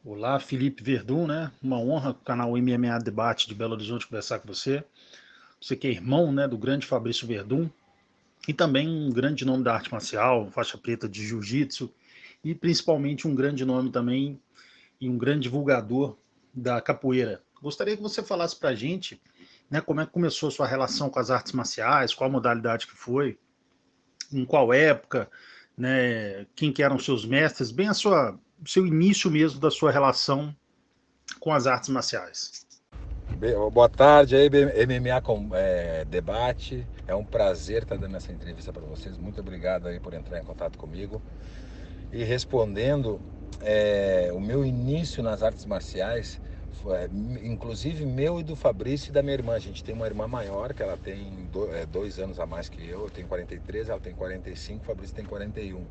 Olá, Felipe Verdun, né? Uma honra o canal MMA Debate de Belo Horizonte conversar com você. Você que é irmão, né, do grande Fabrício Verdun e também um grande nome da arte marcial, faixa preta de jiu-jitsu e principalmente um grande nome também e um grande divulgador da capoeira. Gostaria que você falasse pra gente, né, como é que começou a sua relação com as artes marciais, qual modalidade que foi, em qual época, né, quem que eram seus mestres, bem o seu início mesmo da sua relação com as artes marciais. Boa tarde aí, MMA Debate. É um prazer estar dando essa entrevista para vocês. Muito obrigado aí por entrar em contato comigo. E respondendo, o meu início nas artes marciais, inclusive meu e do Fabrício e da minha irmã. A gente tem uma irmã maior, que ela tem 2 anos a mais que eu tenho 43, ela tem 45, o Fabrício tem 41.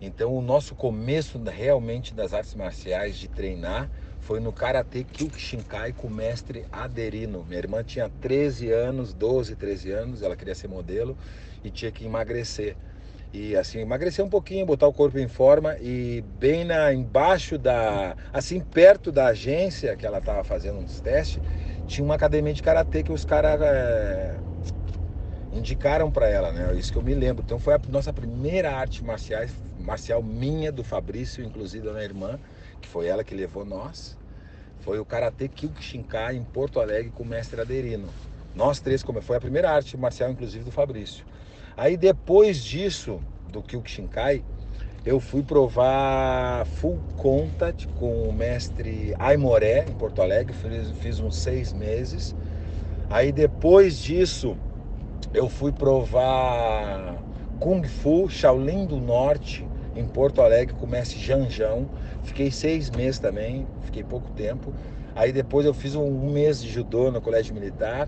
Então, o nosso começo realmente das artes marciais, de treinar, foi no Karatê Kyokushinkai com o mestre Aderino. Minha irmã tinha 13 anos, 12, 13 anos, ela queria ser modelo e tinha que emagrecer. E assim, emagrecer um pouquinho, botar o corpo em forma e bem embaixo assim, perto da agência que ela estava fazendo uns testes, tinha uma academia de Karatê que os caras indicaram para ela, né? Isso que eu me lembro. Então foi a nossa primeira arte marcial minha, do Fabrício, inclusive da minha irmã, que foi ela que levou nós. Foi o Karatê Kyokushinkai em Porto Alegre com o mestre Aderino. Nós três, foi a primeira arte marcial, inclusive, do Fabrício. Aí depois disso, do Kyokushinkai, eu fui provar Full Contact com o mestre Aimoré em Porto Alegre, fiz uns 6 meses. Aí depois disso, eu fui provar Kung Fu Shaolin do Norte em Porto Alegre com o mestre Janjão. Fiquei 6 meses também, fiquei pouco tempo. Aí depois eu fiz um mês de judô no colégio militar.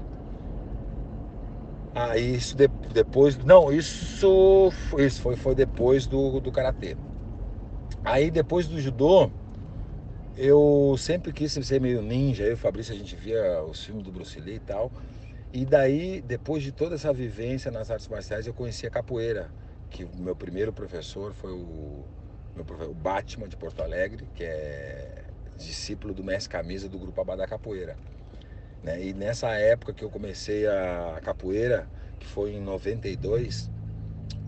Aí isso depois. Não, isso foi depois do karatê. Aí depois do judô, eu sempre quis ser meio ninja. Eu e o Fabrício, a gente via os filmes do Bruce Lee e tal. E daí, depois de toda essa vivência nas artes marciais, eu conheci a capoeira, que o meu primeiro professor foi o Batman de Porto Alegre, que é discípulo do mestre Camisa do grupo Abadá Capoeira. Né? E nessa época que eu comecei a capoeira, que foi em 92,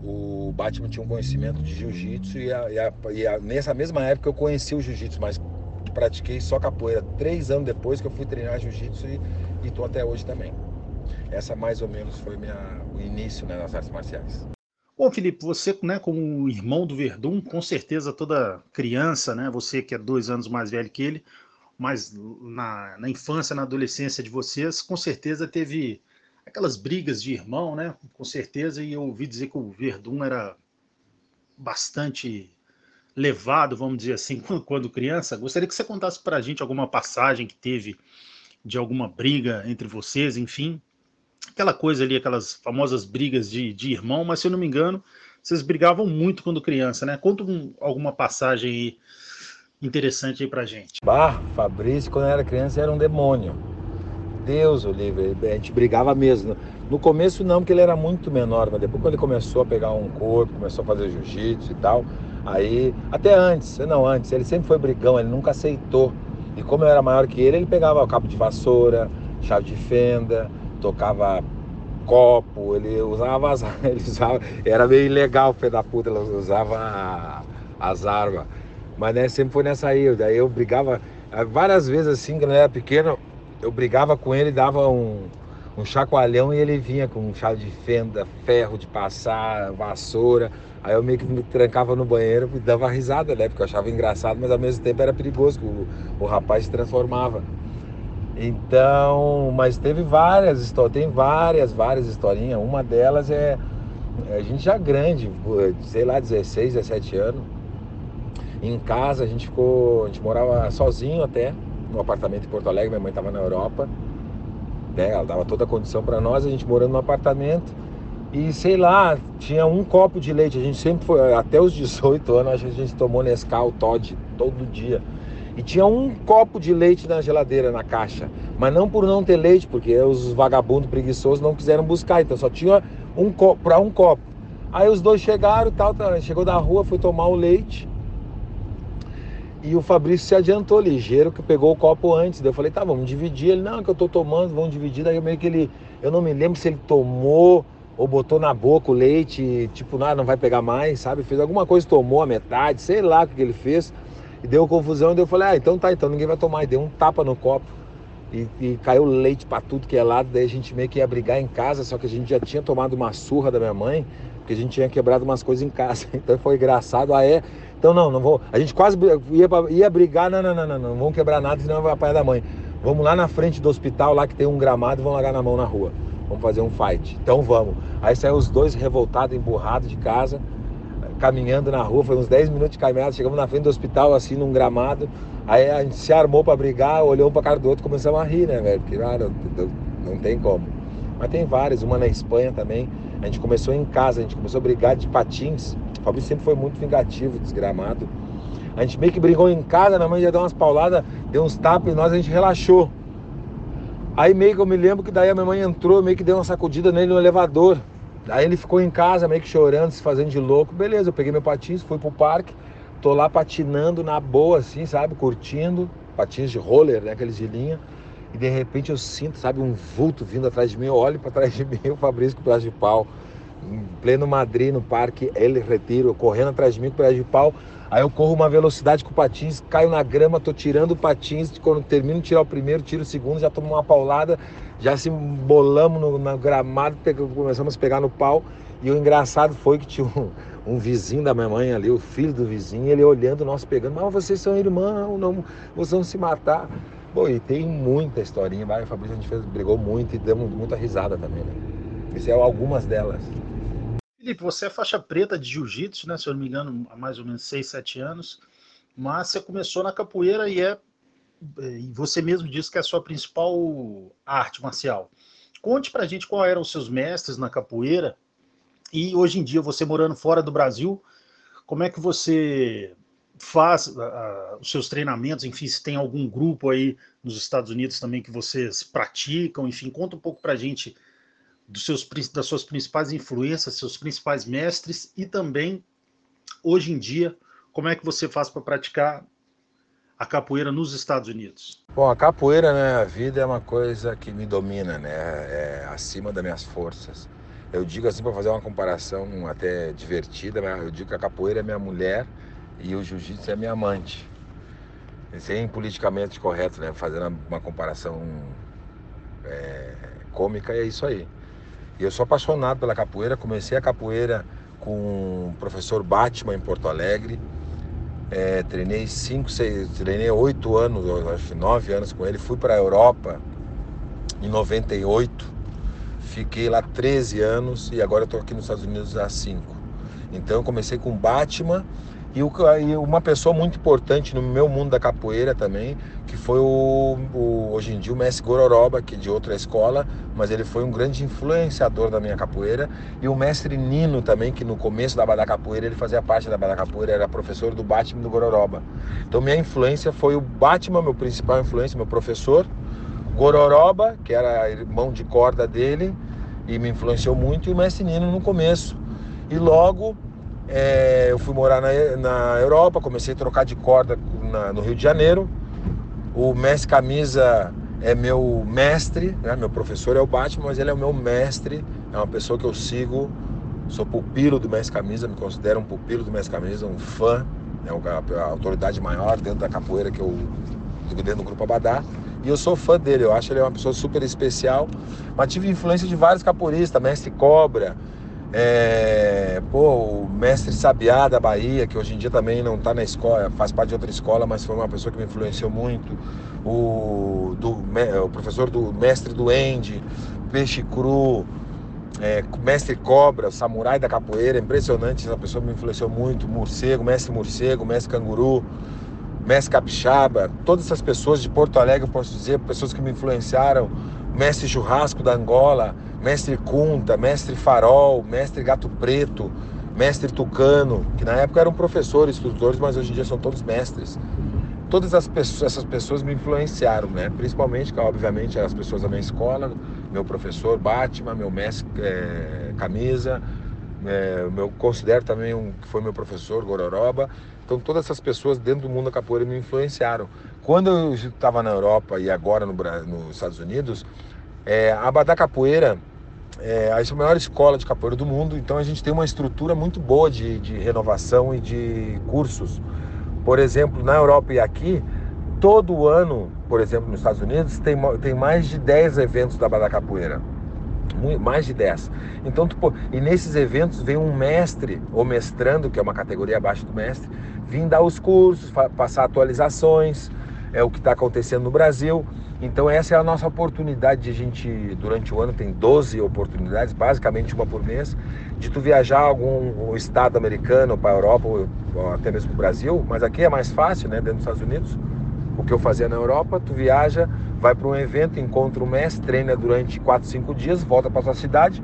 o Batman tinha um conhecimento de jiu-jitsu nessa mesma época eu conheci o jiu-jitsu, mas pratiquei só capoeira 3 anos depois que eu fui treinar jiu-jitsu e tô até hoje também. Essa mais ou menos foi o início, né, nas artes marciais. Bom, Felipe, você, né, como irmão do Verdun, com certeza toda criança, né, você que é 2 anos mais velho que ele, mas na infância, na adolescência de vocês, com certeza teve aquelas brigas de irmão, né, com certeza, e eu ouvi dizer que o Verdun era bastante levado, vamos dizer assim, quando criança. Gostaria que você contasse pra gente alguma passagem que teve de alguma briga entre vocês, enfim, aquela coisa ali, aquelas famosas brigas de irmão, mas se eu não me engano, vocês brigavam muito quando criança, né? Conta alguma passagem aí interessante aí pra gente. Fabrício, quando eu era criança, era um demônio. Deus o livre, a gente brigava mesmo. No começo não, porque ele era muito menor, mas depois quando ele começou a pegar um corpo, começou a fazer jiu-jitsu e tal, aí, até antes, ele sempre foi brigão, ele nunca aceitou. E como eu era maior que ele pegava o cabo de vassoura, chave de fenda, tocava copo, ele usava era meio ilegal o filho da puta, ele usava as armas. Mas né, sempre foi nessa aí, daí eu brigava várias vezes assim, quando eu era pequeno, eu brigava com ele, dava um chacoalhão e ele vinha com chave de fenda, ferro de passar, vassoura. Aí eu meio que me trancava no banheiro e dava risada, né? Porque eu achava engraçado, mas ao mesmo tempo era perigoso, o rapaz se transformava. Então, mas teve várias histórias, tem várias historinhas. Uma delas a gente já grande, sei lá, 16, 17 anos. Em casa a gente morava sozinho até, no apartamento em Porto Alegre, minha mãe estava na Europa, né? Ela dava toda a condição para nós, a gente morando no apartamento. E sei lá, tinha um copo de leite, a gente sempre foi, até os 18 anos, a gente tomou Nescau, Toddy, todo dia. E tinha um copo de leite na geladeira, na caixa. Mas não por não ter leite, porque os vagabundos preguiçosos não quiseram buscar. Então só tinha um copo, para um copo. Aí os dois chegaram, chegou da rua, foi tomar o leite. E o Fabrício se adiantou ligeiro, que pegou o copo antes. Daí eu falei, tá, vamos dividir. Ele, não, que eu tô tomando, vamos dividir. Daí eu meio que eu não me lembro se ele tomou ou botou na boca o leite, tipo, não vai pegar mais, sabe? Fez alguma coisa, tomou a metade, sei lá o que ele fez. E deu confusão, e daí eu falei, então tá, então ninguém vai tomar. E deu um tapa no copo. E caiu leite pra tudo que é lado. Daí a gente meio que ia brigar em casa, só que a gente já tinha tomado uma surra da minha mãe, porque a gente tinha quebrado umas coisas em casa. Então foi engraçado. Então não vou. A gente quase ia brigar, não vamos quebrar nada, senão vai apanhar da mãe. Vamos lá na frente do hospital, lá que tem um gramado, e vamos largar na mão na rua. Vamos fazer um fight. Então vamos. Aí saiu os dois revoltados, emburrados de casa, caminhando na rua, foi uns 10 minutos de caminhada, chegamos na frente do hospital, assim, num gramado. Aí a gente se armou pra brigar, olhou um pra cara do outro e começamos a rir, né, velho? Porque não tem como. Mas tem várias, uma na Espanha também. A gente começou em casa, a gente começou a brigar de patins. O Fabrício sempre foi muito vingativo, desgramado. A gente meio que brigou em casa, minha mãe já deu umas pauladas, deu uns tapas e a gente relaxou. Aí meio que eu me lembro que daí a minha mãe entrou, meio que deu uma sacudida nele no elevador. Aí ele ficou em casa, meio que chorando, se fazendo de louco. Beleza, eu peguei meu patins, fui pro parque. Tô lá patinando na boa, assim, sabe? Curtindo. Patins de roller, né? Aqueles de linha. E de repente eu sinto, sabe? Um vulto vindo atrás de mim. Eu olho pra trás de mim, o Fabrício com o pedaço de pau. Em pleno Madrid, no parque, ele Retiro, correndo atrás de mim com o pedaço de pau. Aí eu corro uma velocidade com o patins, caio na grama, tô tirando o patins. Quando termino de tirar o primeiro, tiro o segundo, já tomo uma paulada. Já se embolamos no gramado, começamos a pegar no pau. E o engraçado foi que tinha um vizinho da minha mãe ali, o filho do vizinho, ele olhando nós pegando, mas vocês são irmãos, não, vocês vão se matar. Bom, e tem muita historinha, o Fabrício a gente brigou muito e demos muita risada também, né? Essas são algumas delas. Felipe, você é faixa preta de jiu-jitsu, né? Se eu não me engano, há mais ou menos 6, 7 anos, mas você começou na capoeira e você mesmo disse que é a sua principal arte marcial. Conte pra gente qual eram os seus mestres na capoeira e hoje em dia, você morando fora do Brasil, como é que você faz os seus treinamentos, enfim, se tem algum grupo aí nos Estados Unidos também que vocês praticam, enfim, conta um pouco pra gente das suas principais influências, seus principais mestres e também, hoje em dia, como é que você faz para praticar a capoeira nos Estados Unidos? Bom, a capoeira na minha vida é uma coisa que me domina, né? É acima das minhas forças. Eu digo assim, para fazer uma comparação até divertida, mas eu digo que a capoeira é minha mulher e o jiu-jitsu é minha amante. Sem politicamente correto, né? Fazendo uma comparação cômica, é isso aí. E eu sou apaixonado pela capoeira, comecei a capoeira com o professor Batman em Porto Alegre. Treinei 8 anos, acho 9 anos com ele. Fui para a Europa em 98, fiquei lá 13 anos e agora estou aqui nos Estados Unidos há 5. Então eu comecei com Batman e uma pessoa muito importante no meu mundo da capoeira também, que foi hoje em dia o mestre Gororoba, que é de outra escola, mas ele foi um grande influenciador da minha capoeira, e o mestre Nino também, que no começo da capoeira ele fazia parte da capoeira, era professor do Batman e do Gororoba. Então minha influência foi o Batman, meu principal influência, meu professor, Gororoba, que era irmão de corda dele e me influenciou muito, e o mestre Nino no começo. E logo eu fui morar na Europa, comecei a trocar de corda no Rio de Janeiro. O mestre Camisa é meu mestre, né? Meu professor é o Batman, mas ele é o meu mestre, é uma pessoa que eu sigo, sou pupilo do mestre Camisa, me considero um pupilo do mestre Camisa, um fã, né? A autoridade maior dentro da capoeira dentro do Grupo Abadá. E eu sou fã dele, eu acho ele uma pessoa super especial, mas tive influência de vários capoeiristas, mestre Cobra, o mestre Sabiá da Bahia, que hoje em dia também não está na escola, faz parte de outra escola, mas foi uma pessoa que me influenciou muito. O professor do mestre Duende, Peixe Cru, mestre Cobra, samurai da capoeira, impressionante, essa pessoa me influenciou muito. Morcego, mestre Canguru, mestre Capixaba, todas essas pessoas de Porto Alegre, eu posso dizer, pessoas que me influenciaram. Mestre Churrasco da Angola, mestre Cunta, mestre Farol, mestre Gato Preto, mestre Tucano, que na época eram professores, instrutores, mas hoje em dia são todos mestres. Todas essas pessoas me influenciaram, né? Principalmente, obviamente, as pessoas da minha escola, meu professor Batman, meu mestre Camisa, eu considero também que foi meu professor Gororoba, Então todas essas pessoas dentro do mundo da capoeira me influenciaram. Quando eu estava na Europa e agora nos Estados Unidos, a Abadá Capoeira é a maior escola de capoeira do mundo, então a gente tem uma estrutura muito boa de renovação e de cursos. Por exemplo, na Europa e aqui, todo ano, por exemplo, nos Estados Unidos, tem mais de 10 eventos da Abadá Capoeira. Mais de 10. Então, e nesses eventos vem um mestre, ou mestrando, que é uma categoria abaixo do mestre, vir dar os cursos, passar atualizações, é o que está acontecendo no Brasil. Então essa é a nossa oportunidade de a gente, durante o ano tem 12 oportunidades, basicamente uma por mês, de tu viajar a algum estado americano, para a Europa, ou até mesmo para o Brasil, mas aqui é mais fácil, né, dentro dos Estados Unidos. O que eu fazia na Europa, tu viaja, vai para um evento, encontra o mestre, treina durante 4, 5 dias, volta para sua cidade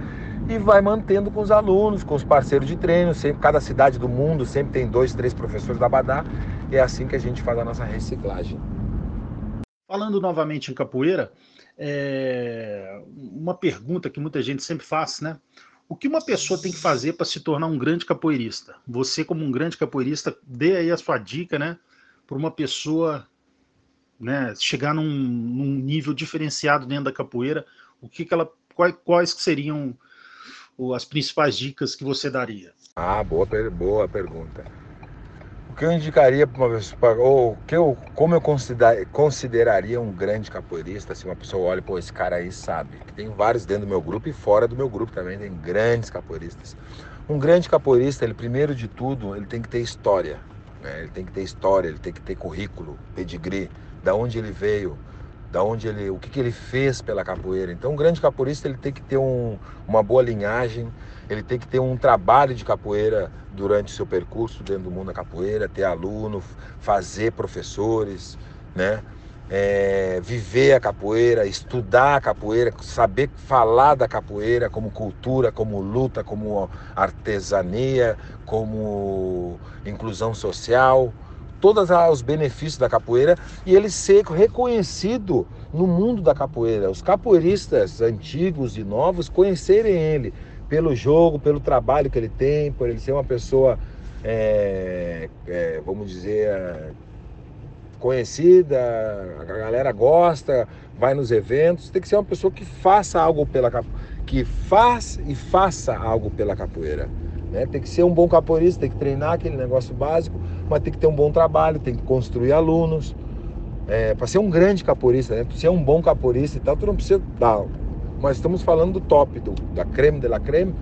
e vai mantendo com os alunos, com os parceiros de treino. Sempre, cada cidade do mundo sempre tem 2, 3 professores da Abadá, e é assim que a gente faz a nossa reciclagem. Falando novamente em capoeira, uma pergunta que muita gente sempre faz, né? O que uma pessoa tem que fazer para se tornar um grande capoeirista? Você, como um grande capoeirista, dê aí a sua dica, né? Para uma pessoa, né, chegar num nível diferenciado dentro da capoeira, quais que seriam as principais dicas que você daria? Boa pergunta. O que eu indicaria para uma pessoa, ou como eu consideraria um grande capoeirista, se uma pessoa olha, pô, esse cara aí sabe, que tem vários dentro do meu grupo e fora do meu grupo também, tem grandes capoeiristas. Um grande capoeirista, ele primeiro de tudo, ele tem que ter história, né? Ele tem que ter história, ele tem que ter currículo, pedigree, da onde ele veio, o que ele fez pela capoeira. Então um grande capoeirista, ele tem que ter uma boa linhagem, ele tem que ter um trabalho de capoeira durante o seu percurso dentro do mundo da capoeira, ter aluno, fazer professores, né? Viver a capoeira, estudar a capoeira, saber falar da capoeira como cultura, como luta, como artesania, como inclusão social, todos os benefícios da capoeira, e ele ser reconhecido no mundo da capoeira. Os capoeiristas antigos e novos conhecerem ele pelo jogo, pelo trabalho que ele tem, por ele ser uma pessoa, vamos dizer, conhecida, a galera gosta, vai nos eventos. Tem que ser uma pessoa que faça algo faça algo pela capoeira, né? Tem que ser um bom capoeirista, tem que treinar aquele negócio básico, mas tem que ter um bom trabalho, tem que construir alunos. Para ser um grande capoeirista, né? Para ser um bom capoeirista e tal, tu não precisa dar. Mas estamos falando do top, da creme de la creme.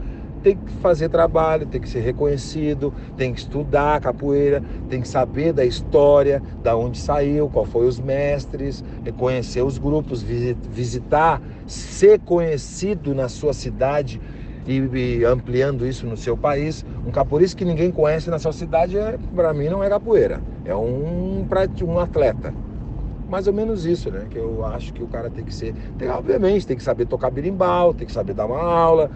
Tem que fazer trabalho, tem que ser reconhecido, tem que estudar a capoeira, tem que saber da história, da onde saiu, qual foi os mestres, conhecer os grupos, visitar, ser conhecido na sua cidade e ampliando isso no seu país. Um capoeirista que ninguém conhece na sua cidade, para mim, não é capoeira, é um atleta. Mais ou menos isso, né? Que eu acho que o cara tem que ser... obviamente, tem que saber tocar berimbau, tem que saber dar uma aula,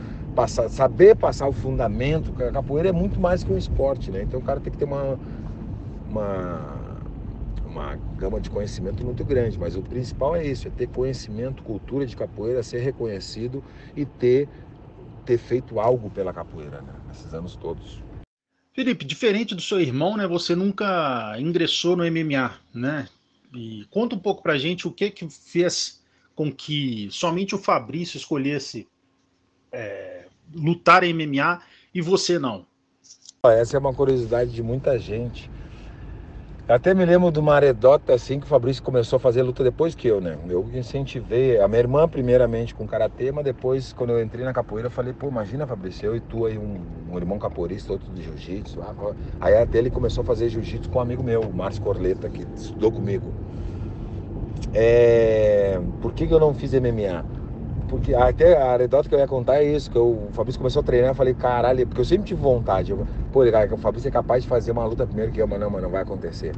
saber passar o fundamento. A capoeira é muito mais que um esporte, né? Então o cara tem que ter uma gama de conhecimento muito grande. Mas o principal é isso, é ter conhecimento, cultura de capoeira, ser reconhecido e ter feito algo pela capoeira, né? Nesses anos todos. Felipe, diferente do seu irmão, né? Você nunca ingressou no MMA, né? E conta um pouco pra gente o que fez com que somente o Fabrício escolhesse lutar em MMA e você não. Essa é uma curiosidade de muita gente. Até me lembro de uma anedota assim, que o Fabrício começou a fazer luta depois que eu, né? Eu incentivei a minha irmã primeiramente com karatê, mas depois, quando eu entrei na capoeira, eu falei, pô, imagina, Fabrício, eu e tu aí, um irmão capoeirista, outro de jiu-jitsu. Aí até ele começou a fazer jiu-jitsu com um amigo meu, o Márcio Corleta, que estudou comigo. Por que eu não fiz MMA? Porque até a anedota que eu ia contar é isso, que o Fabrício começou a treinar, eu falei, caralho, porque eu sempre tive vontade. O Fabrício é capaz de fazer uma luta primeiro que eu, mas não vai acontecer.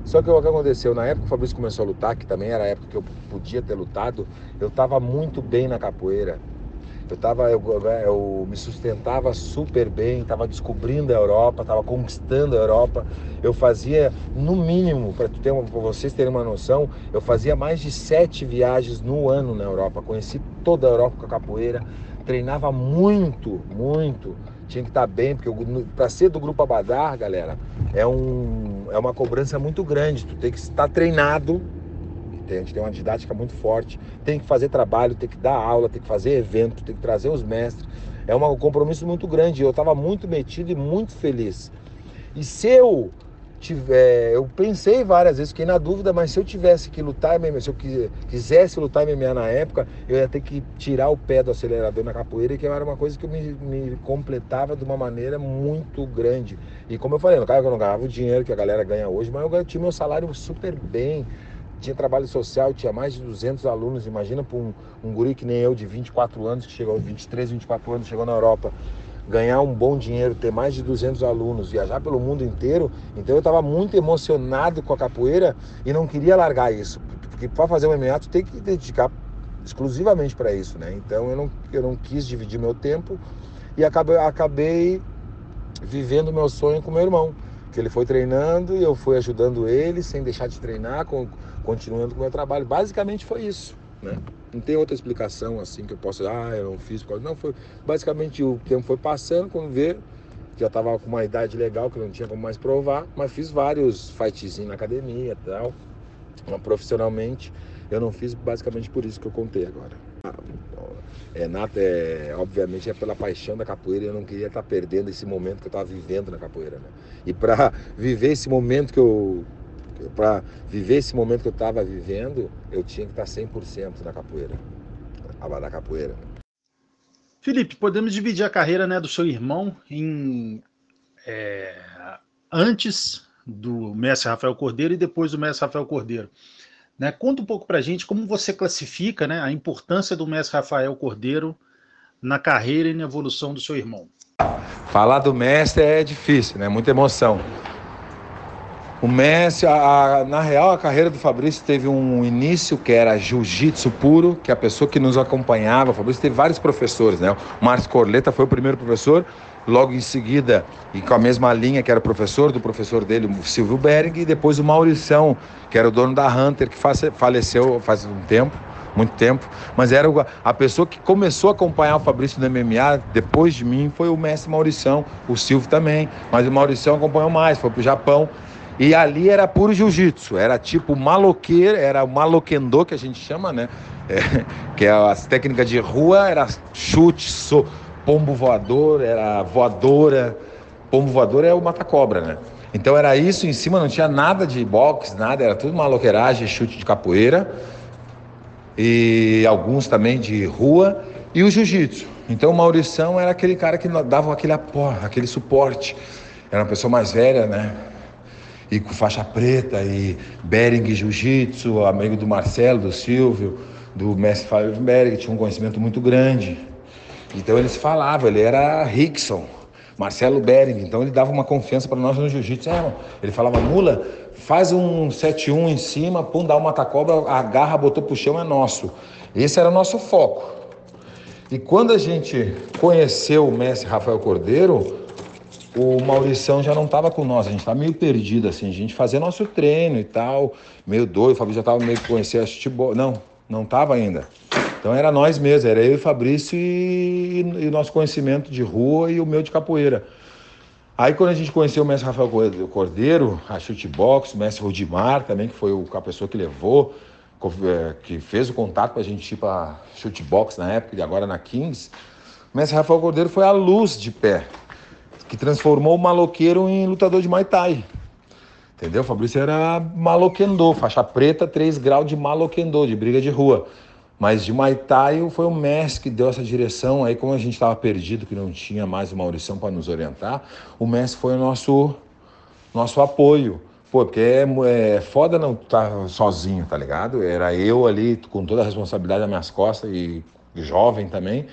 Só que o que aconteceu, na época que o Fabrício começou a lutar, que também era a época que eu podia ter lutado, eu tava muito bem na capoeira. Eu me sustentava super bem, estava descobrindo a Europa, estava conquistando a Europa. Eu fazia, no mínimo, para vocês terem uma noção, eu fazia mais de 7 viagens no ano na Europa. Conheci toda a Europa com a capoeira, treinava muito, muito. tinha que estar bem, porque para ser do Grupo Abadar, galera, é uma cobrança muito grande. Tu tem que estar treinado, a gente tem uma didática muito forte, tem que fazer trabalho, tem que dar aula, tem que fazer evento, tem que trazer os mestres. É um compromisso muito grande. Eu estava muito metido e muito feliz. E se eu pensei várias vezes, fiquei na dúvida, mas se eu tivesse que lutar MMA, se eu quisesse lutar MMA na época, eu ia ter que tirar o pé do acelerador na capoeira, que era uma coisa que me completava de uma maneira muito grande. E como eu falei, no caso eu não ganhava o dinheiro que a galera ganha hoje, mas eu tinha meu salário super bem, tinha trabalho social, tinha mais de 200 alunos. Imagina para um guri que nem eu, de 24 anos, que chegou aos 23, 24 anos, chegou na Europa, ganhar um bom dinheiro, ter mais de 200 alunos, viajar pelo mundo inteiro. Então eu estava muito emocionado com a capoeira e não queria largar isso, porque para fazer um MMA tu tem que dedicar exclusivamente para isso, né? Então eu não quis dividir meu tempo e acabei vivendo meu sonho com meu irmão, que ele foi treinando e eu fui ajudando ele sem deixar de treinar, continuando com o meu trabalho. Basicamente foi isso, né? Não tem outra explicação assim que eu possa, eu não fiz, não, foi basicamente o tempo foi passando, quando vê, já estava com uma idade legal que eu não tinha como mais provar, mas fiz vários fightzinhos na academia e tal, mas profissionalmente eu não fiz, basicamente por isso que eu contei agora. Obviamente é pela paixão da capoeira e eu não queria estar perdendo esse momento que eu estava vivendo na capoeira, né? E para viver esse momento que eu estava vivendo, eu tinha que estar 100% na capoeira, da capoeira. Felipe, podemos dividir a carreira, né, do seu irmão em antes do mestre Rafael Cordeiro e depois do mestre Rafael Cordeiro. Né? Conta um pouco pra gente como você classifica, né, a importância do mestre Rafael Cordeiro na carreira e na evolução do seu irmão. Falar do mestre é difícil, né? Muita emoção. O mestre, na real, a carreira do Fabrício teve um início que era jiu-jitsu puro, que a pessoa que nos acompanhava, o Fabrício teve vários professores, né? O Márcio Corleta foi o primeiro professor, logo em seguida, e com a mesma linha que era professor do professor dele, o Silvio Bering, e depois o Maurição, que era o dono da Hunter, que faleceu faz um tempo, muito tempo, mas era a pessoa que começou a acompanhar o Fabrício no MMA, depois de mim, foi o mestre Maurição, o Silvio também, mas o Maurição acompanhou mais, foi pro Japão. E ali era puro jiu-jitsu, era tipo maloqueiro, era o maloquendô que a gente chama, né? Que é as técnicas de rua, era chute, pombo voador, era voadora. Pombo voador é o mata-cobra, né? Então era isso, em cima não tinha nada de boxe, nada, era tudo maloqueiragem, chute de capoeira. E alguns também de rua, e o jiu-jitsu. Então o Maurição era aquele cara que dava aquele suporte. Era uma pessoa mais velha, né? E com faixa preta, e Bering Jiu-Jitsu, amigo do Marcelo, do Silvio, do mestre Fábio Bering, tinha um conhecimento muito grande. Então eles falavam, ele era Rickson, Marcelo Bering, então ele dava uma confiança para nós no Jiu-Jitsu. Ele falava, Mula, faz um 7-1 em cima, pum, dá uma mata-cobra, agarra, botou pro chão, é nosso. Esse era o nosso foco. E quando a gente conheceu o mestre Rafael Cordeiro, o Maurição já não estava com nós, a gente estava meio perdido, assim, a gente fazia nosso treino e tal, meio doido, o Fabrício já estava meio que conhecendo a futebol, não estava ainda. Então era nós mesmos, era eu e o Fabrício e o nosso conhecimento de rua e o meu de capoeira. Aí quando a gente conheceu o mestre Rafael Cordeiro, a chutebox, o mestre Rudimar também, que foi a pessoa que levou, que fez o contato para a gente ir para chutebox na época e agora na Kings, o mestre Rafael Cordeiro foi a luz de pé, que transformou o maloqueiro em lutador de Muay Thai. Entendeu? O Fabrício era maloquendô, faixa preta, 3 graus de maloquendô, de briga de rua. Mas de Muay Thai foi o mestre que deu essa direção. Aí como a gente estava perdido, que não tinha mais o Maurição para nos orientar, o mestre foi o nosso apoio. Pô, porque é foda não estar sozinho, tá ligado? Era eu ali com toda a responsabilidade nas minhas costas e jovem também.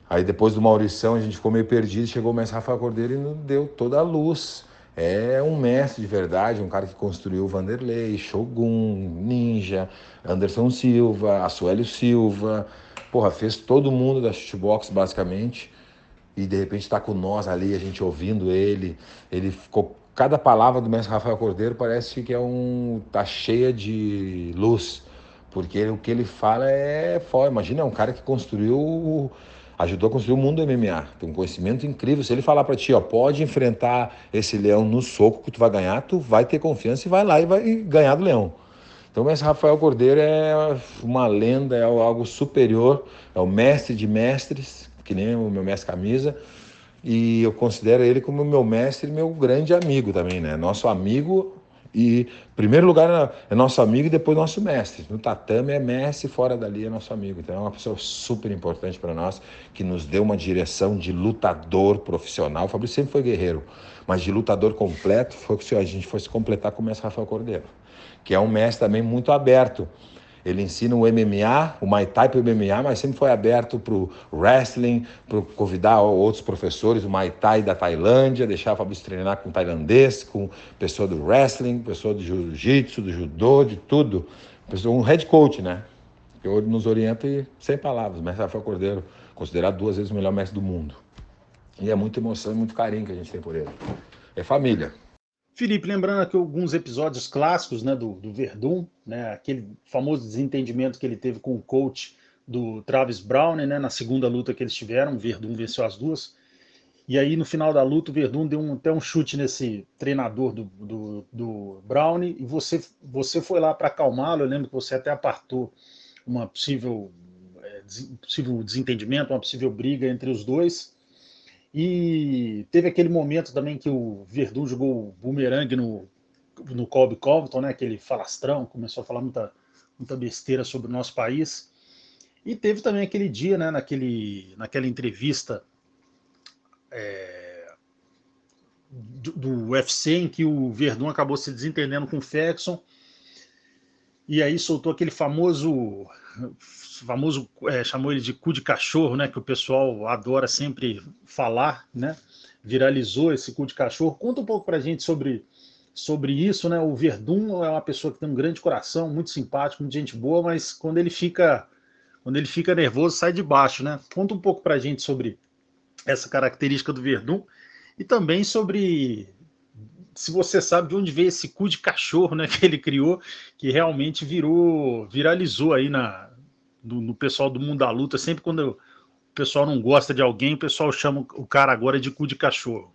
Aí depois do Maurição a gente ficou meio perdido, chegou o mestre Rafael Cordeiro e nos deu toda a luz. É um mestre de verdade, um cara que construiu Vanderlei, Shogun, Ninja, Anderson Silva, Assuélio Silva. Porra, fez todo mundo da shootbox basicamente. E de repente tá com nós ali, a gente ouvindo ele. Ele ficou... Cada palavra do mestre Rafael Cordeiro parece que tá cheia de luz. Porque o que ele fala é foda. Imagina, é um cara que construiu ajudou a construir o mundo do MMA. Tem um conhecimento incrível. Se ele falar para ti, ó, pode enfrentar esse leão no soco que tu vai ganhar, tu vai ter confiança e vai lá e vai ganhar do leão. Então, esse Rafael Cordeiro é uma lenda, é algo superior, é o mestre de mestres, que nem o meu mestre camisa, e eu considero ele como meu mestre e meu grande amigo também, né? Nosso amigo e, em primeiro lugar, é nosso amigo e depois nosso mestre. No tatame é mestre, fora dali é nosso amigo. Então, é uma pessoa super importante para nós, que nos deu uma direção de lutador profissional. O Fabrício sempre foi guerreiro, mas de lutador completo, foi que se a gente fosse completar com o mestre Rafael Cordeiro, que é um mestre também muito aberto. Ele ensina o MMA, o Muay Thai para o MMA, mas sempre foi aberto para o wrestling, para convidar outros professores, o Muay Thai da Tailândia, deixar o Fabrício treinar com tailandês, com pessoa do wrestling, pessoa do jiu-jitsu, do judô, de tudo. Um head coach, né? Que hoje nos orienta e sem palavras. Mestre Rafael Cordeiro, considerado 2 vezes o melhor mestre do mundo. E é muita emoção e muito carinho que a gente tem por ele. É família. Felipe, lembrando aqui alguns episódios clássicos, né, do Werdum, né, aquele famoso desentendimento que ele teve com o coach do Travis Browne, né, na segunda luta que eles tiveram, o Werdum venceu as duas, e aí no final da luta o Werdum deu até um chute nesse treinador do Browne, e você foi lá para acalmá-lo. Eu lembro que você até apartou uma possível desentendimento, uma possível briga entre os dois. E teve aquele momento também que o Werdum jogou o bumerangue no Colby Covington, né, aquele falastrão, começou a falar muita besteira sobre o nosso país. E teve também aquele dia, né, naquela entrevista do UFC, em que o Werdum acabou se desentendendo com o Ferguson, e aí soltou aquele famoso chamou ele de cu de cachorro, né, que o pessoal adora sempre falar, né, viralizou esse cu de cachorro. Conta um pouco pra gente sobre isso, né? O Werdum é uma pessoa que tem um grande coração, muito simpático, muita gente boa, mas quando ele fica nervoso, sai de baixo, né? Conta um pouco pra gente sobre essa característica do Werdum e também sobre se você sabe de onde veio esse cu de cachorro, né, que ele criou, que realmente viralizou aí no pessoal do mundo da luta. Sempre quando o pessoal não gosta de alguém, o pessoal chama o cara agora de cu de cachorro.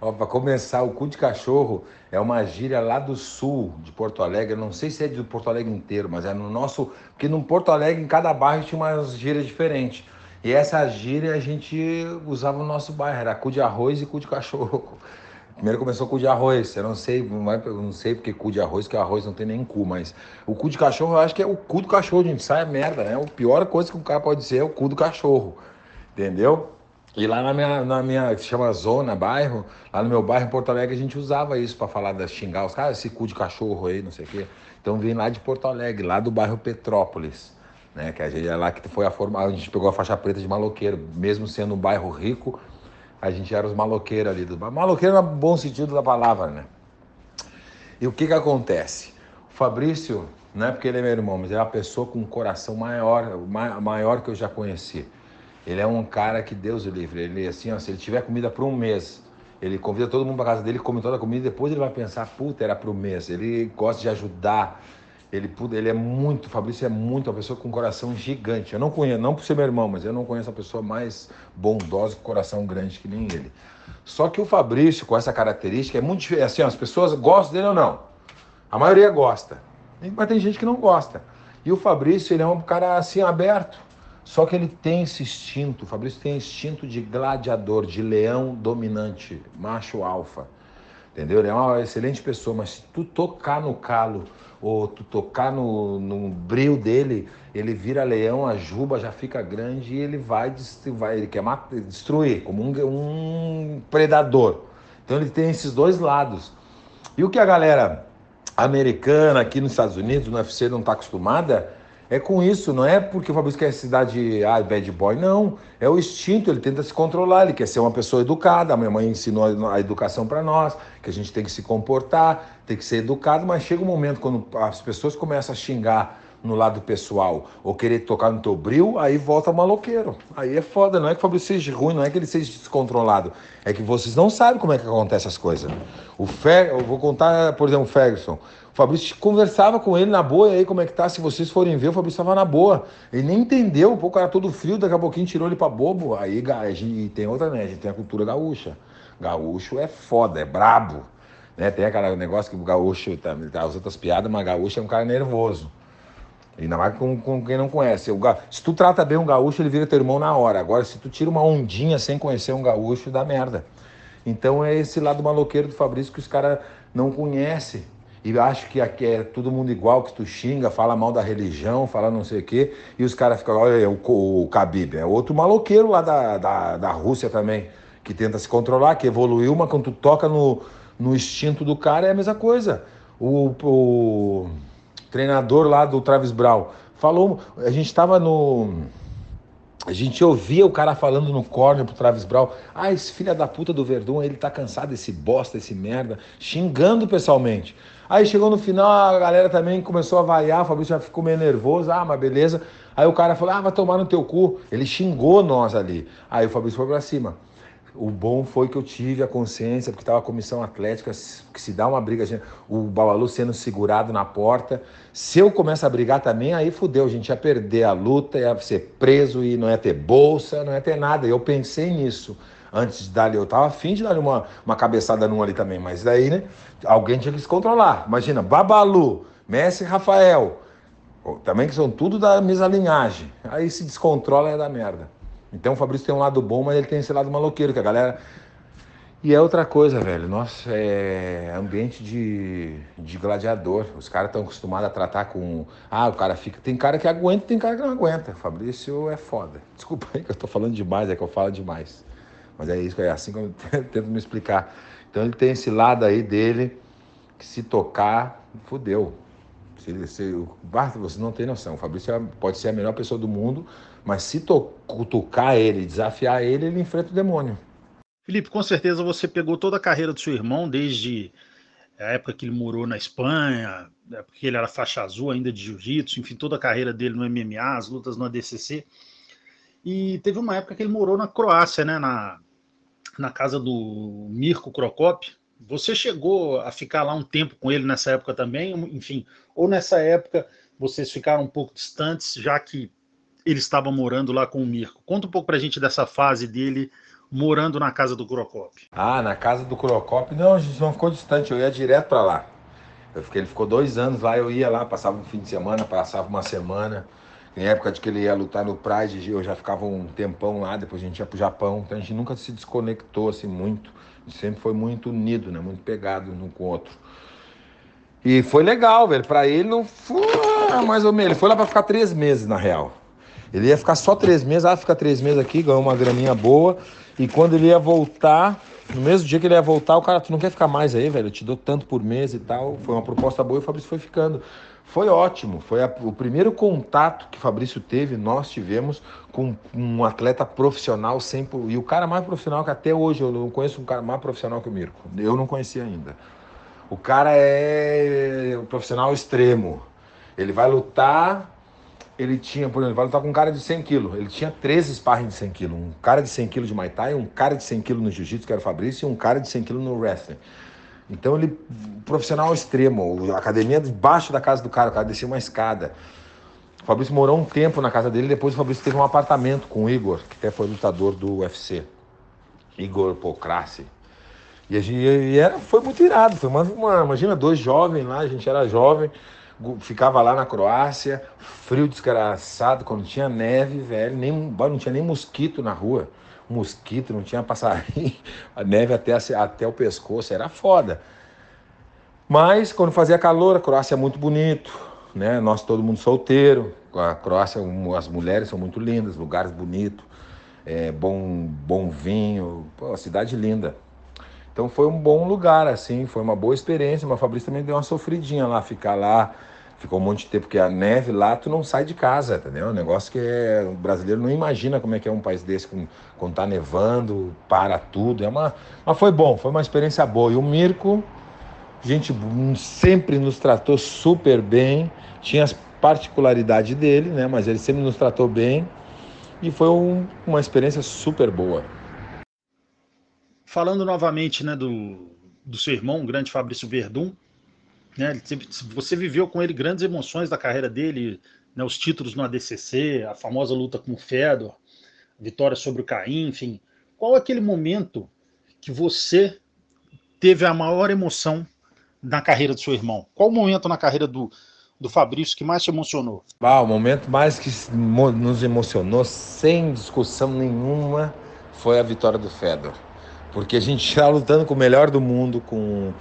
Para começar, o cu de cachorro é uma gíria lá do sul de Porto Alegre. Eu não sei se é do Porto Alegre inteiro, mas é no nosso... Porque no Porto Alegre, em cada bairro, tinha umas gírias diferentes. E essa gíria a gente usava no nosso bairro. Era cu de arroz e cu de cachorro. Primeiro começou com o de arroz. Eu não sei porque cu de arroz, que o arroz não tem nem cu, mas o cu de cachorro eu acho que é o cu do cachorro, gente. Sai a merda, né? A pior coisa que um cara pode ser é o cu do cachorro. Entendeu? E lá na minha que se chama zona, bairro, lá no meu bairro em Porto Alegre, a gente usava isso para falar das xingar os caras, esse cu de cachorro aí, não sei o quê. Então vim lá de Porto Alegre, lá do bairro Petrópolis, né? Que a gente é lá que foi a gente pegou a faixa preta de maloqueiro, mesmo sendo um bairro rico. A gente era os maloqueiros ali do bairro. Maloqueiro no bom sentido da palavra, né? E o que acontece? O Fabrício, não é porque ele é meu irmão, mas é uma pessoa com um coração maior que eu já conheci. Ele é um cara que Deus o livre. Ele, assim, ó, se ele tiver comida por um mês, ele convida todo mundo para casa dele, come toda a comida, e depois ele vai pensar, puta, era por um mês. Ele gosta de ajudar. Ele é muito, o Fabrício é muito uma pessoa com um coração gigante. Eu não conheço, não por ser meu irmão, mas eu não conheço uma pessoa mais bondosa com coração grande que nem ele. Só que o Fabrício, com essa característica, é muito diferente. Assim, as pessoas gostam dele ou não? A maioria gosta, mas tem gente que não gosta. E o Fabrício, ele é um cara assim, aberto. Só que ele tem esse instinto, o Fabrício tem instinto de gladiador, de leão dominante, macho alfa. Entendeu? Ele é uma excelente pessoa, mas se tu tocar no calo ou tu tocar no breu dele, ele vira leão, a juba já fica grande e ele ele quer destruir, como um predador. Então ele tem esses dois lados. E o que a galera americana aqui nos Estados Unidos, no UFC, não está acostumada, é com isso. Não é porque o Fabrício quer se dar de bad boy, não. É o instinto, ele tenta se controlar, ele quer ser uma pessoa educada. A minha mãe ensinou a educação para nós, que a gente tem que se comportar, tem que ser educado, mas chega um momento quando as pessoas começam a xingar no lado pessoal ou querer tocar no teu bril, aí volta maloqueiro. Aí é foda, não é que o Fabrício seja ruim, não é que ele seja descontrolado, é que vocês não sabem como é que acontece as coisas. Eu vou contar, por exemplo, o Ferguson. O Fabrício conversava com ele na boa, e aí como é que tá? Se vocês forem ver, o Fabrício estava na boa. Ele nem entendeu, pô, o cara todo frio, daqui a pouquinho tirou ele pra bobo. Aí e tem outra, né? A gente tem a cultura gaúcha. Gaúcho é foda, é brabo. Né? Tem aquele negócio que o gaúcho, tá, as outras piadas, mas gaúcho é um cara nervoso. Ainda mais com quem não conhece. Se tu trata bem um gaúcho, ele vira teu irmão na hora. Agora, se tu tira uma ondinha sem conhecer um gaúcho, dá merda. Então é esse lado maloqueiro do Fabrício que os caras não conhecem. E acho que aqui é todo mundo igual, que tu xinga, fala mal da religião, fala não sei o quê, e os caras ficam, olha, o Khabib, é outro maloqueiro lá da Rússia também, que tenta se controlar, que evoluiu, mas quando tu toca no instinto do cara é a mesma coisa. O treinador lá do Travis Browne falou, a gente estava no... A gente ouvia o cara falando no corner pro Travis Browne, esse filho da puta do Verdun, ele tá cansado, esse bosta, esse merda, xingando pessoalmente. Aí chegou no final, a galera também começou a vaiar, o Fabrício já ficou meio nervoso, mas beleza. Aí o cara falou, vai tomar no teu cu. Ele xingou nós ali. Aí o Fabrício foi pra cima. O bom foi que eu tive a consciência, porque estava a comissão atlética, que se dá uma briga, o Babalu sendo segurado na porta, se eu começar a brigar também, aí fudeu, a gente ia perder a luta, ia ser preso e não ia ter bolsa, não ia ter nada. E eu pensei nisso antes de dar-lhe, eu estava afim de dar-lhe uma cabeçada num ali também, mas daí, né, alguém tinha que se controlar. Imagina, Babalu, Messi e Rafael, também que são tudo da mesma linhagem, aí se descontrola e é da merda. Então o Fabrício tem um lado bom, mas ele tem esse lado maloqueiro, que a galera... E é outra coisa, velho. Nossa, é ambiente de gladiador. Os caras estão acostumados a tratar com... o cara fica... Tem cara que aguenta, tem cara que não aguenta. O Fabrício é foda. Desculpa aí que eu tô falando demais, é que eu falo demais. Mas é isso, é assim que eu tento me explicar. Então ele tem esse lado aí dele, que se tocar, fudeu. Você não tem noção. O Fabrício pode ser a melhor pessoa do mundo, mas se cutucar ele, desafiar ele, ele enfrenta o demônio. Felipe, com certeza você pegou toda a carreira do seu irmão, desde a época que ele morou na Espanha, porque ele era faixa azul ainda de jiu-jitsu, enfim, toda a carreira dele no MMA, as lutas no ADCC. E teve uma época que ele morou na Croácia, né, na casa do Mirko Crocop. Você chegou a ficar lá um tempo com ele nessa época também, enfim, ou nessa época vocês ficaram um pouco distantes, já que ele estava morando lá com o Mirko. Conta um pouco pra gente dessa fase dele morando na casa do Crocop. Na casa do Crocop, não, a gente não ficou distante, eu ia direto pra lá. Ele ficou 2 anos lá, eu ia lá, passava um fim de semana, passava uma semana. Em época de que ele ia lutar no Pride, eu já ficava um tempão lá, depois a gente ia pro Japão, então a gente nunca se desconectou assim muito. A gente sempre foi muito unido, né? Muito pegado um com o outro. E foi legal, velho. Pra ele não foi mais ou menos. Ele foi lá pra ficar 3 meses, na real. Ele ia ficar só 3 meses, fica 3 meses aqui, ganhou uma graninha boa. E quando ele ia voltar, no mesmo dia que ele ia voltar, o cara, tu não quer ficar mais aí, velho? Eu te dou tanto por mês e tal. Foi uma proposta boa e o Fabrício foi ficando. Foi ótimo. Foi o primeiro contato que o Fabrício teve, nós tivemos, com um atleta profissional sempre. E o cara mais profissional que até hoje, eu não conheço um cara mais profissional que o Mirko. Eu não conhecia ainda. O cara é um profissional extremo. Ele vai lutar... Ele tinha, por exemplo, vai lutar com um cara de 100 quilos. Ele tinha 13 sparring de 100 quilos. Um cara de 100 quilos de Muay Thai, um cara de 100 quilos no Jiu-Jitsu, que era o Fabrício, e um cara de 100 quilos no Wrestling. Então ele, profissional extremo, a academia debaixo da casa do cara, o cara descia uma escada. O Fabrício morou um tempo na casa dele, depois o Fabrício teve um apartamento com o Igor, que até foi lutador do UFC. Igor Pokrasi. Foi muito irado, imagina, 2 jovens lá, a gente era jovem, ficava lá na Croácia, frio desgraçado, quando tinha neve, velho, não tinha nem mosquito na rua, mosquito, não tinha passarinho, a neve até o pescoço, era foda. Mas quando fazia calor, a Croácia é muito bonito, né? Nós todo mundo solteiro, a Croácia, as mulheres são muito lindas, lugares bonitos, bom vinho, pô, cidade linda. Então foi um bom lugar, assim, foi uma boa experiência, mas o Fabrício também deu uma sofridinha lá, ficar lá, ficou um monte de tempo, porque a neve lá, tu não sai de casa, entendeu? É um negócio que o brasileiro não imagina como é que é um país desse, quando tá nevando, para tudo, mas foi bom, foi uma experiência boa. E o Mirko, gente, sempre nos tratou super bem, tinha as particularidades dele, né, mas ele sempre nos tratou bem, e foi uma experiência super boa. Falando novamente, né, do seu irmão, o grande Fabrício Verdun, né? Você viveu com ele grandes emoções da carreira dele, né? Os títulos no ADCC, a famosa luta com o Fedor, vitória sobre o Caim, enfim. Qual é aquele momento que você teve a maior emoção na carreira do seu irmão? Qual o momento na carreira do Fabrício que mais te emocionou? O momento mais que nos emocionou, sem discussão nenhuma, foi a vitória do Fedor. Porque a gente está lutando com o melhor do mundo, com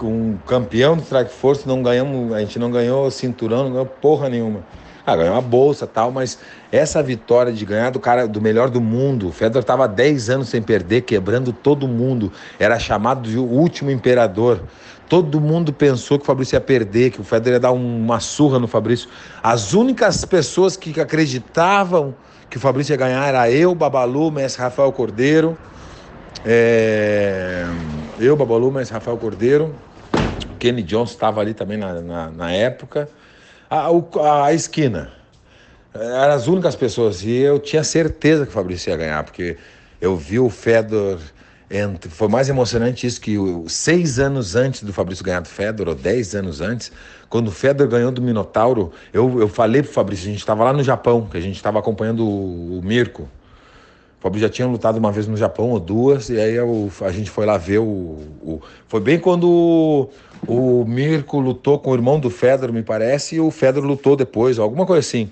um campeão do Strike Force, a gente não ganhou cinturão, não ganhou porra nenhuma. Ganhou uma bolsa e tal, mas essa vitória de ganhar do cara do melhor do mundo, o Fedor estava 10 anos sem perder, quebrando todo mundo, era chamado de o último imperador. Todo mundo pensou que o Fabrício ia perder, que o Fedor ia dar uma surra no Fabrício. As únicas pessoas que acreditavam que o Fabrício ia ganhar era eu, Babalu, mestre Rafael Cordeiro. Babalu, mestre Rafael Cordeiro. Kenny Johnson estava ali também na época. A esquina. Eram as únicas pessoas. E eu tinha certeza que o Fabrício ia ganhar, porque eu vi o Fedor. Foi mais emocionante isso que 6 anos antes do Fabrício ganhar do Fedor, ou 10 anos antes, quando o Fedor ganhou do Minotauro, eu falei pro Fabrício, a gente estava lá no Japão, que a gente estava acompanhando o Mirko. O Fabrício já tinha lutado uma vez no Japão, ou duas, e aí a gente foi lá ver Foi bem quando o Mirko lutou com o irmão do Fedor, me parece, e o Fedor lutou depois, alguma coisa assim.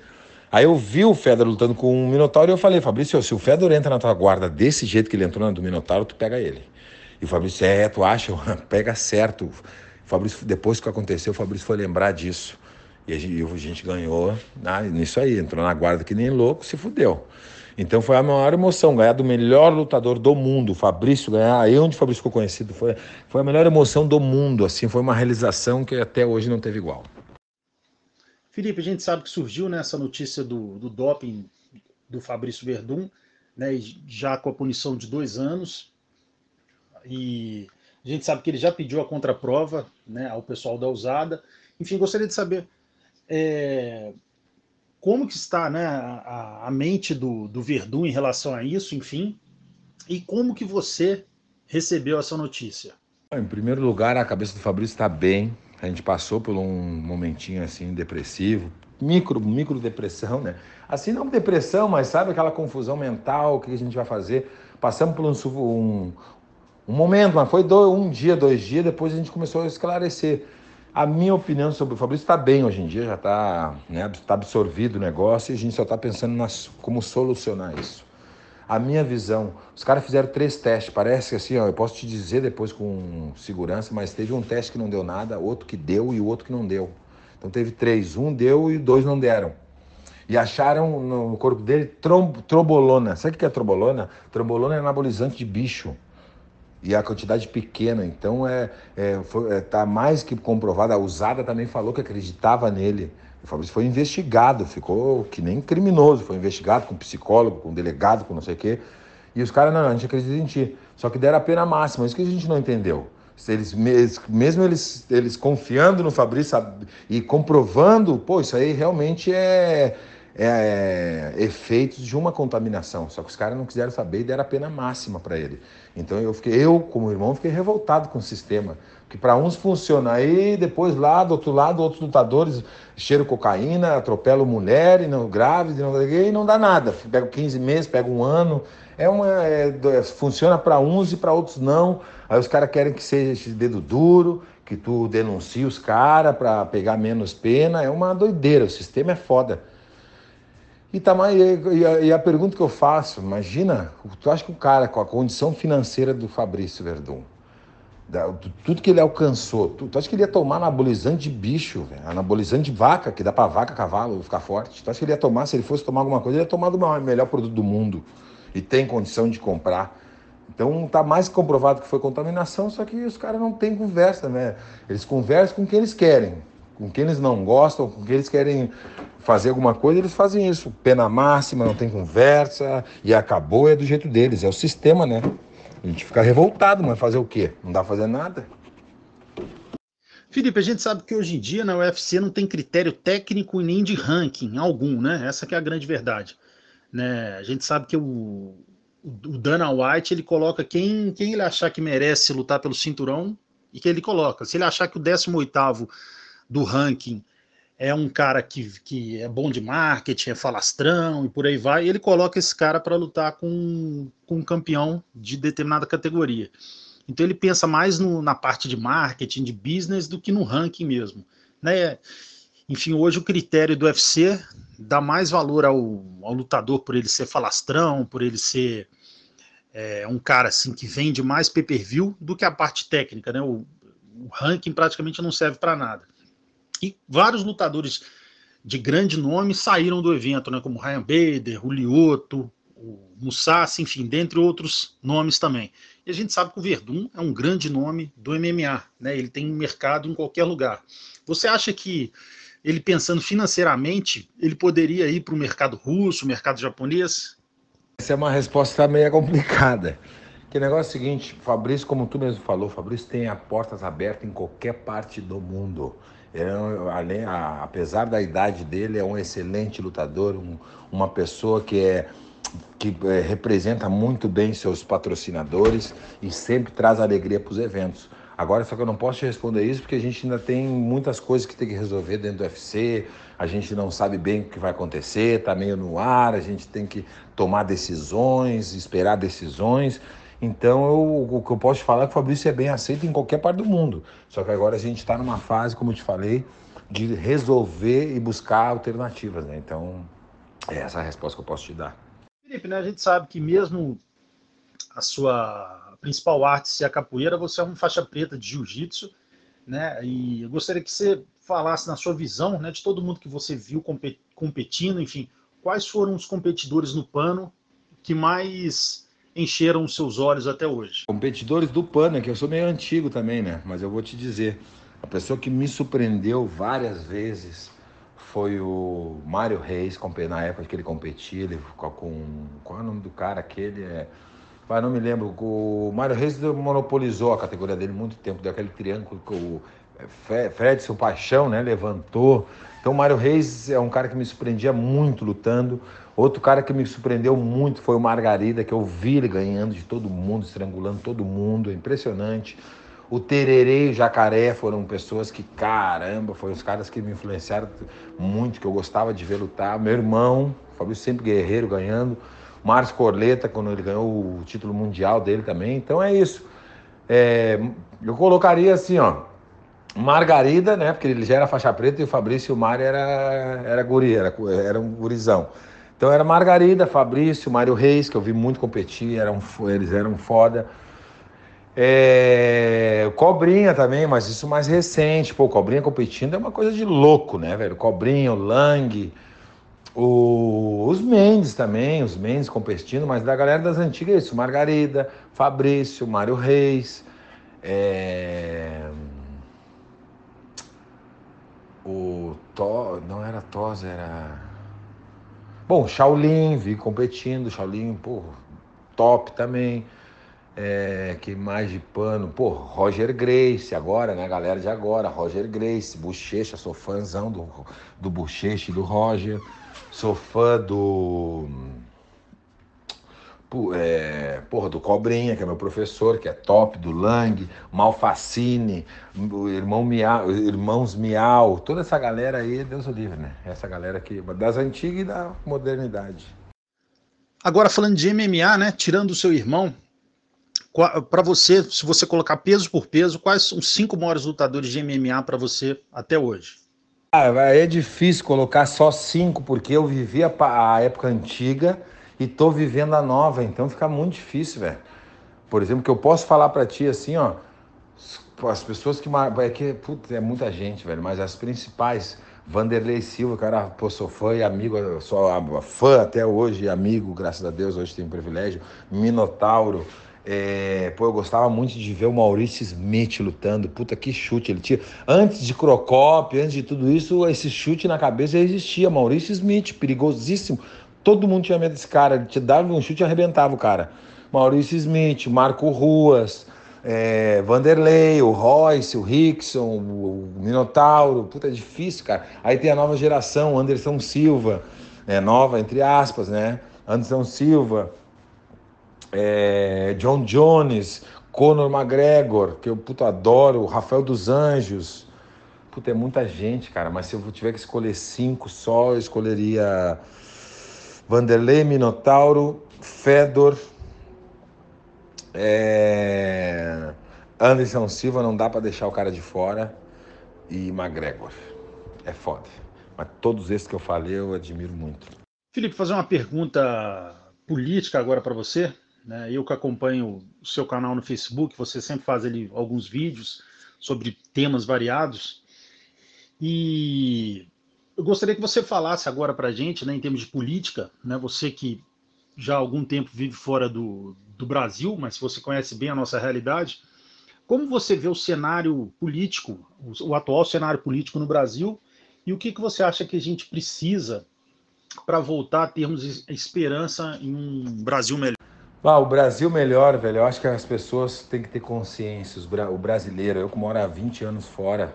Aí eu vi o Fedor lutando com o Minotauro e eu falei, Fabrício, se o Fedor entra na tua guarda desse jeito que ele entrou na do Minotauro, tu pega ele. E o Fabrício, tu acha? Pega certo. O Fabrício, depois que aconteceu, o Fabrício foi lembrar disso. E a gente ganhou nisso aí, entrou na guarda que nem louco, se fudeu. Então foi a maior emoção, ganhar do melhor lutador do mundo, o Fabrício ganhar, aí onde o Fabrício ficou conhecido, foi a melhor emoção do mundo, assim, foi uma realização que até hoje não teve igual. Felipe, a gente sabe que surgiu, né, essa notícia do doping do Fabrício Werdum, né, já com a punição de 2 anos, e a gente sabe que ele já pediu a contraprova, né, ao pessoal da USADA. Enfim, gostaria de saber como que está, né, a mente do Werdum em relação a isso, enfim, e como que você recebeu essa notícia. Em primeiro lugar, a cabeça do Fabrício está bem. A gente passou por um momentinho assim depressivo, micro depressão, né? Assim, não depressão, mas sabe aquela confusão mental, o que a gente vai fazer? Passamos por um momento, mas foi um dia, 2 dias, depois a gente começou a esclarecer. A minha opinião sobre o Fabrício está bem hoje em dia, já está, né, tá absorvido o negócio e a gente só está pensando como solucionar isso. A minha visão, os caras fizeram 3 testes, parece que assim, eu posso te dizer depois com segurança, mas teve um teste que não deu nada, outro que deu e o outro que não deu. Então teve 3, um deu e 2 não deram. E acharam no corpo dele trobolona. Sabe o que é trobolona? Trobolona é anabolizante de bicho. E a quantidade pequena, então tá mais que comprovado. A USADA também falou que acreditava nele. O Fabrício foi investigado, ficou que nem criminoso, foi investigado com psicólogo, com delegado, com não sei o quê. E os caras, não, a gente acredita em ti. Só que deram a pena máxima, isso que a gente não entendeu. Mesmo eles confiando no Fabrício e comprovando, pô, isso aí realmente é efeitos de uma contaminação. Só que os caras não quiseram saber e deram a pena máxima para ele. Então eu, como irmão, fiquei revoltado com o sistema. Que para uns funciona, aí depois lá do outro lado, outros lutadores cheiram cocaína, atropelam mulher, e não grávidas, e não dá nada. Pega 15 meses, pega 1 ano. Funciona para uns e para outros não. Aí os caras querem que seja esse dedo duro, que tu denuncie os caras para pegar menos pena. É uma doideira, o sistema é foda. E a pergunta que eu faço, imagina, tu acha que o cara com a condição financeira do Fabrício Werdum, tudo que ele alcançou, tu acha que ele ia tomar anabolizante de bicho, véio, anabolizante de vaca, que dá pra vaca, cavalo ficar forte? Tu acha que ele ia tomar, se ele fosse tomar alguma coisa, ele ia tomar do melhor produto do mundo e tem condição de comprar? Então tá mais comprovado que foi contaminação, só que os caras não têm conversa, né? Eles conversam com quem eles querem, com quem eles não gostam, com quem eles querem fazer alguma coisa, eles fazem isso. Pena máxima, não tem conversa, e acabou, é do jeito deles, é o sistema, né? A gente fica revoltado, mas fazer o quê? Não dá pra fazer nada. Felipe, a gente sabe que hoje em dia na UFC não tem critério técnico e nem de ranking algum, né? Essa que é a grande verdade. Né? A gente sabe que o Dana White ele coloca quem ele achar que merece lutar pelo cinturão e que ele coloca. Se ele achar que o 18º do ranking é um cara que é bom de marketing, é falastrão e por aí vai, ele coloca esse cara para lutar com um campeão de determinada categoria. Então ele pensa mais na parte de marketing, de business, do que no ranking mesmo, né? Enfim, hoje o critério do UFC dá mais valor ao lutador por ele ser falastrão, por ele ser um cara assim que vende mais pay-per-view do que a parte técnica, né? O ranking praticamente não serve para nada. E vários lutadores de grande nome saíram do evento, né? Como Ryan Bader, o Lyoto, o Mousasi, enfim, dentre outros nomes também. E a gente sabe que o Werdum é um grande nome do MMA, né? Ele tem mercado em qualquer lugar. Você acha que ele, pensando financeiramente, ele poderia ir para o mercado russo, mercado japonês? Essa é uma resposta meio complicada. Que negócio é o seguinte, Fabrício, como tu mesmo falou, Fabrício tem as portas abertas em qualquer parte do mundo. Apesar da idade dele, é um excelente lutador, uma pessoa que representa muito bem seus patrocinadores e sempre traz alegria para os eventos. Agora, só que eu não posso te responder isso porque a gente ainda tem muitas coisas que tem que resolver dentro do UFC, a gente não sabe bem o que vai acontecer, está meio no ar, a gente tem que tomar decisões, esperar decisões. Então, o que eu posso te falar é que o Fabrício é bem aceito em qualquer parte do mundo. Só que agora a gente está numa fase, como eu te falei, de resolver e buscar alternativas, né? Então, é essa a resposta que eu posso te dar. Felipe, né, a gente sabe que mesmo a sua principal arte ser a capoeira, você é um faixa preta de jiu-jitsu, né? E eu gostaria que você falasse na sua visão, né, de todo mundo que você viu competindo, enfim, quais foram os competidores no pano que mais encheram os seus olhos até hoje? Competidores do pano, que eu sou meio antigo também, né? Mas eu vou te dizer, a pessoa que me surpreendeu várias vezes foi o Mário Reis, na época que ele competia, ele ficou com... Qual é o nome do cara? Aquele não me lembro. O Mário Reis monopolizou a categoria dele muito tempo, deu aquele triângulo que o Fredson Paixão, né, levantou. Então o Mário Reis é um cara que me surpreendia muito lutando. Outro cara que me surpreendeu muito foi o Margarida, que eu vi ele ganhando de todo mundo, estrangulando todo mundo, é impressionante. O Tererê e o Jacaré foram pessoas que, caramba, foram os caras que me influenciaram muito, que eu gostava de ver lutar. Meu irmão, Fabrício sempre guerreiro, ganhando. Márcio Corleta, quando ele ganhou o título mundial dele também. Então é isso. Eu colocaria assim, ó, Margarida, né? Porque ele já era faixa preta e o Fabrício e o Mário era guri, era um gurizão. Então era Margarida, Fabrício, Mário Reis, que eu vi muito competir, eles eram foda. Cobrinha também, mas isso mais recente. Pô, Cobrinha competindo é uma coisa de louco, né, velho? Cobrinha, o Lang, os Mendes também, os Mendes competindo, mas da galera das antigas é isso. Margarida, Fabrício, Mário Reis, não era Tos, era... Bom, Shaolin, vi competindo, Shaolin, pô, top também. Que mais de pano? Pô, Roger Gracie agora, né? Galera de agora, Roger Gracie, Bochecha, sou fãzão do Bochecha e do Roger. Sou fã do Cobrinha, que é meu professor, que é top, do Lang, Malfacine, o Irmãos Miau, toda essa galera aí, Deus o livre, né? Essa galera aqui, das antigas e da modernidade. Agora, falando de MMA, né? Tirando o seu irmão, para você, se você colocar peso por peso, quais são os 5 maiores lutadores de MMA para você até hoje? É difícil colocar só 5, porque eu vivi a época antiga e tô vivendo a nova, então fica muito difícil, velho. Por exemplo, que eu posso falar pra ti assim, ó, as pessoas é muita gente, velho, mas as principais, Vanderlei Silva, que era, sou fã e amigo, sou fã até hoje, amigo, graças a Deus, hoje tenho privilégio, Minotauro. Eu gostava muito de ver o Maurício Smith lutando. Puta, que chute ele tinha. Antes de Crocop, antes de tudo isso, esse chute na cabeça existia. Maurício Smith, perigosíssimo. Todo mundo tinha medo desse cara. Ele te dava um chute e arrebentava o cara. Maurício Smith, Marco Ruas, Vanderlei, o Royce, o Rickson, o Minotauro. Puta, é difícil, cara. Aí tem a nova geração, Anderson Silva. Nova, entre aspas, né? Anderson Silva. John Jones, Conor McGregor, que eu adoro, o Rafael dos Anjos. Puta, é muita gente, cara, mas se eu tiver que escolher 5 só, eu escolheria Vanderlei, Minotauro, Fedor, Anderson Silva, não dá pra deixar o cara de fora, e McGregor. É foda. Mas todos esses que eu falei eu admiro muito. Felipe, fazer uma pergunta política agora para você, né? Eu que acompanho o seu canal no Facebook, você sempre faz ali alguns vídeos sobre temas variados e eu gostaria que você falasse agora para a gente, né, em termos de política, né? Você que já há algum tempo vive fora do Brasil, mas você conhece bem a nossa realidade. Como você vê o cenário político, o atual cenário político no Brasil, e o que você acha que a gente precisa para voltar a termos esperança em um Brasil melhor? O Brasil melhor, velho, eu acho que as pessoas têm que ter consciência, o brasileiro, eu que moro há 20 anos fora,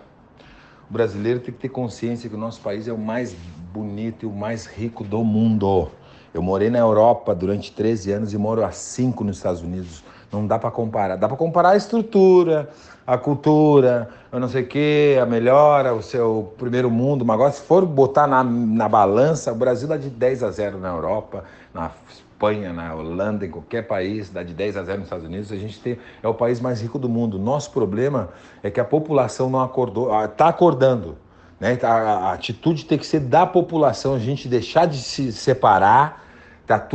o brasileiro tem que ter consciência que o nosso país é o mais bonito e o mais rico do mundo. Eu morei na Europa durante 13 anos e moro há 5 nos Estados Unidos. Não dá para comparar. Dá para comparar a estrutura, a cultura, eu não sei o que, a melhora, o seu primeiro mundo. Mas agora, se for botar na balança, o Brasil dá de 10-0 na Europa, na Espanha, na Holanda, em qualquer país, dá de 10-0 nos Estados Unidos. A gente é o país mais rico do mundo. Nosso problema é que a população não acordou, está acordando. Né? A atitude tem que ser da população, a gente deixar de se separar, tá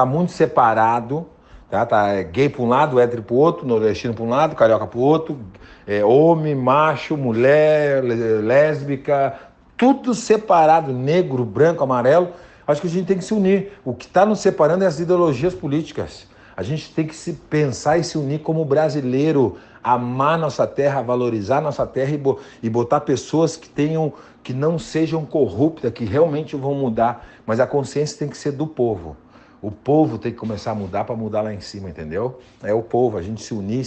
muito separado, tá gay para um lado, hétero para o outro, nordestino para um lado, carioca para o outro, homem, macho, mulher, lésbica, tudo separado, negro, branco, amarelo. Acho que a gente tem que se unir. O que está nos separando é as ideologias políticas. A gente tem que se pensar e se unir como brasileiro, amar nossa terra, valorizar nossa terra e botar pessoas que não sejam corruptas, que realmente vão mudar. Mas a consciência tem que ser do povo. O povo tem que começar a mudar para mudar lá em cima, entendeu? É o povo, a gente se unir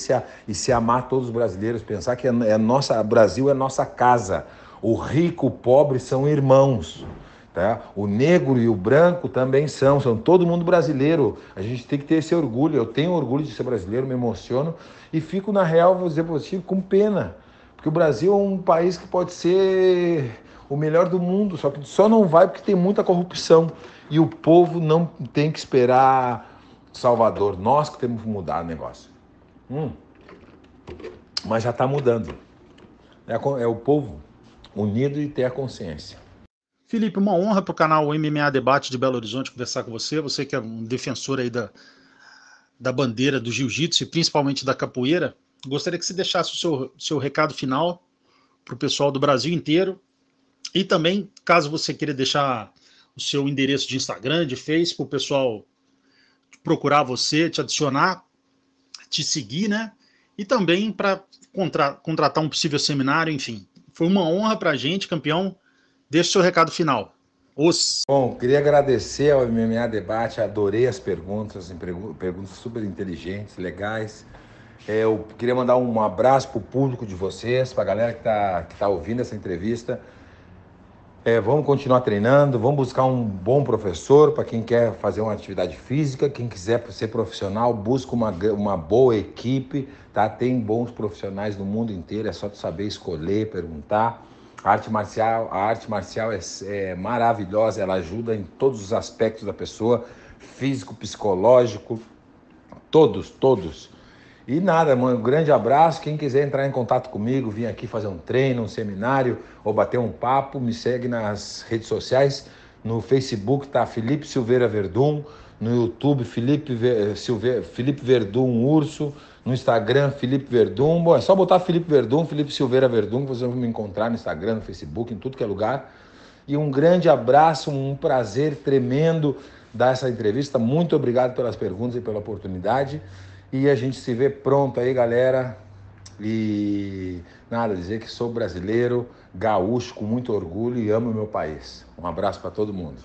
e se amar todos os brasileiros, pensar que Brasil é nossa casa. O rico, o pobre são irmãos. Tá? O negro e o branco também são todo mundo brasileiro. A gente tem que ter esse orgulho. Eu tenho orgulho de ser brasileiro, me emociono e fico, na real, vou dizer para você, com pena. Porque o Brasil é um país que pode ser o melhor do mundo, só que só não vai porque tem muita corrupção. E o povo não tem que esperar Salvador. Nós que temos que mudar o negócio. Mas já está mudando. É o povo unido e ter a consciência. Felipe, uma honra para o canal MMA Debate de Belo Horizonte conversar com você. Você que é um defensor aí da bandeira do jiu-jitsu e principalmente da capoeira. Gostaria que você deixasse o seu recado final para o pessoal do Brasil inteiro. E também, caso você queira deixar o seu endereço de Instagram, de Face, para o pessoal procurar você, te adicionar, te seguir, né? E também para contratar um possível seminário, enfim. Foi uma honra para a gente, campeão. Deixe o seu recado final. Bom, queria agradecer ao MMA Debate, adorei as perguntas super inteligentes, legais. Eu queria mandar um abraço para o público de vocês, para a galera que tá ouvindo essa entrevista. Vamos continuar treinando, vamos buscar um bom professor para quem quer fazer uma atividade física, quem quiser ser profissional, busca uma boa equipe, tá? Tem bons profissionais no mundo inteiro, é só tu saber escolher, perguntar. A arte marcial é maravilhosa, ela ajuda em todos os aspectos da pessoa, físico, psicológico, todos. E nada, mano, um grande abraço. Quem quiser entrar em contato comigo, vir aqui fazer um treino, um seminário ou bater um papo, me segue nas redes sociais. No Facebook tá Felipe Silveira Verdun, no YouTube Felipe Verdun Urso, no Instagram Felipe Verdun. Bom, é só botar Felipe Verdun, Felipe Silveira Verdun, que vocês vão me encontrar no Instagram, no Facebook, em tudo que é lugar. E um grande abraço, um prazer tremendo dar essa entrevista. Muito obrigado pelas perguntas e pela oportunidade. E a gente se vê pronto aí, galera. E nada, dizer que sou brasileiro, gaúcho, com muito orgulho e amo o meu país. Um abraço para todo mundo.